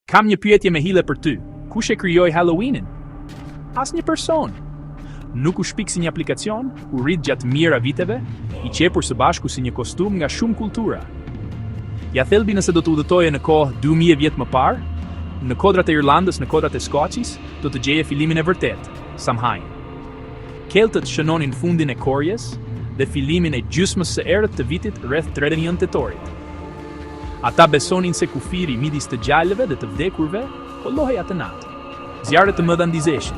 Kam një pyetje me hile për ty. Kush e krijoi Halloweenin? Asnjë person. Nuk u shpik si një aplikacion, u rrit gjatë mijëra viteve, i qepur së bashku si një kostum nga shumë kultura. Ja thelbi nëse do të udhëtoje në kohë 2000 vjet më parë, në kodrat e Irlandës, në kodrat e Skoqis, do të gjeje filimin e vërtet, Samhain. Keltët shënonin fundin e korjes dhe filimin e gjysmës së erët të vitit rreth 31 tetorit. Ata besonin se kufiri midis të gjallëve dhe të vdekurve kollohej atë natë. Zjarret të mëdha ndizeshin.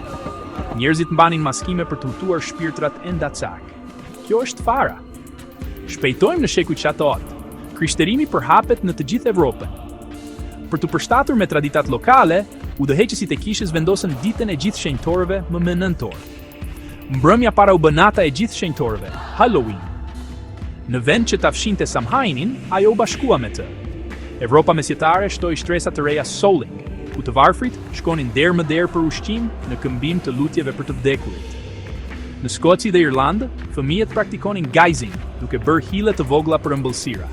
Njerëzit mbanin maskime për të hutuar shpirtrat enda cak. Kjo është fara. Shpejtojmë në shekujt qatot. Krishterimi përhapet në të gjithë Evropën. Për të përshtatur me traditat lokale, udhëheqësit e kishës vendosën ditën e gjithë shenjtorëve më nëntor. Mbrëmja para u bë nata e gjithë shenjtorëve, Halloween. Në vend që ta fshinte Samhainin, ajo u bashkua me të. Evropa mesjetare shtoi shtresa të reja Soling, ku të varfrit shkonin derë më derë për ushqim në këmbim të lutjeve për të vdekurit. Në Skoci dhe Irlandë, fëmijët praktikonin gajzing, duke bërë hile të vogla për ëmbëlsira.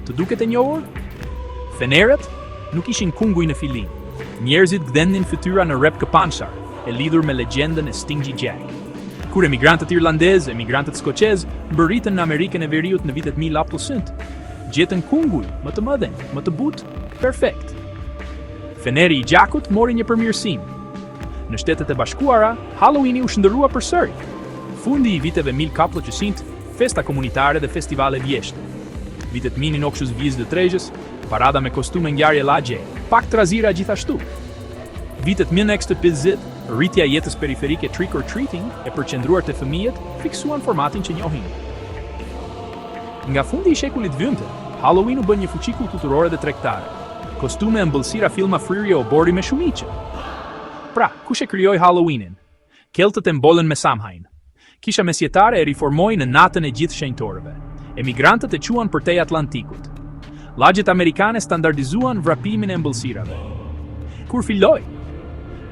Të duket e njohur? Fenerët nuk ishin kunguj në fillim. Njerëzit gdhendin fytyra në rep këpançar, e lidhur me legjendën e Stingy Jack. Kur emigrantët irlandezë, emigrantët skoqez mbërritën në Amerikën e Veriut në vitet 1800, gjetën kunguj më të mëdhenj, më të butë, perfekt. Feneri i gjakut mori një përmirësim. Në Shtetet e Bashkuara, Halloweeni u shndërrua përsëri. Fundi i viteve 1400, festa komunitare dhe festivale vjeshte. Vitet 1923, parada me kostume ngjarje lagje, pak trazira gjithashtu. Vitet 1950, rritja e jetës periferike trick or treating e përqendruar te fëmijët fiksuan formatin që njohim. Nga fundi i shekullit XX, Halloween u bën një fuqi kulturore dhe tregtare. Kostume, ëmbëlsira, filma fryrje o bori me shumiqe. Pra, kush e krijoi Halloweenin? Keltët e mbollën me Samhain. Kisha mesjetare e riformoi në natën e gjithë shenjtorëve. Emigrantët e quan përtej Atlantikut. Lagjet amerikane standardizuan vrapimin e ëmbëlsirave. Kur filloi?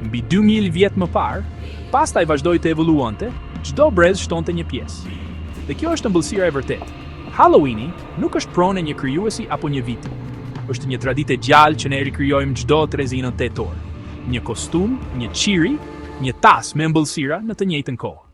Mbi 2000 vjet më parë, pastaj vazhdoi të evoluonte, çdo brez shtonte një pjesë. Dhe kjo është ëmbëlsira e vërtetë. Halloweeni nuk është pronë e një krijuesi apo një viti. Është një traditë e gjallë që ne rikrijojmë çdo 31 tetor. Një kostum, një çiri, një tas me ëmbëlsira në të njëjtën kohë.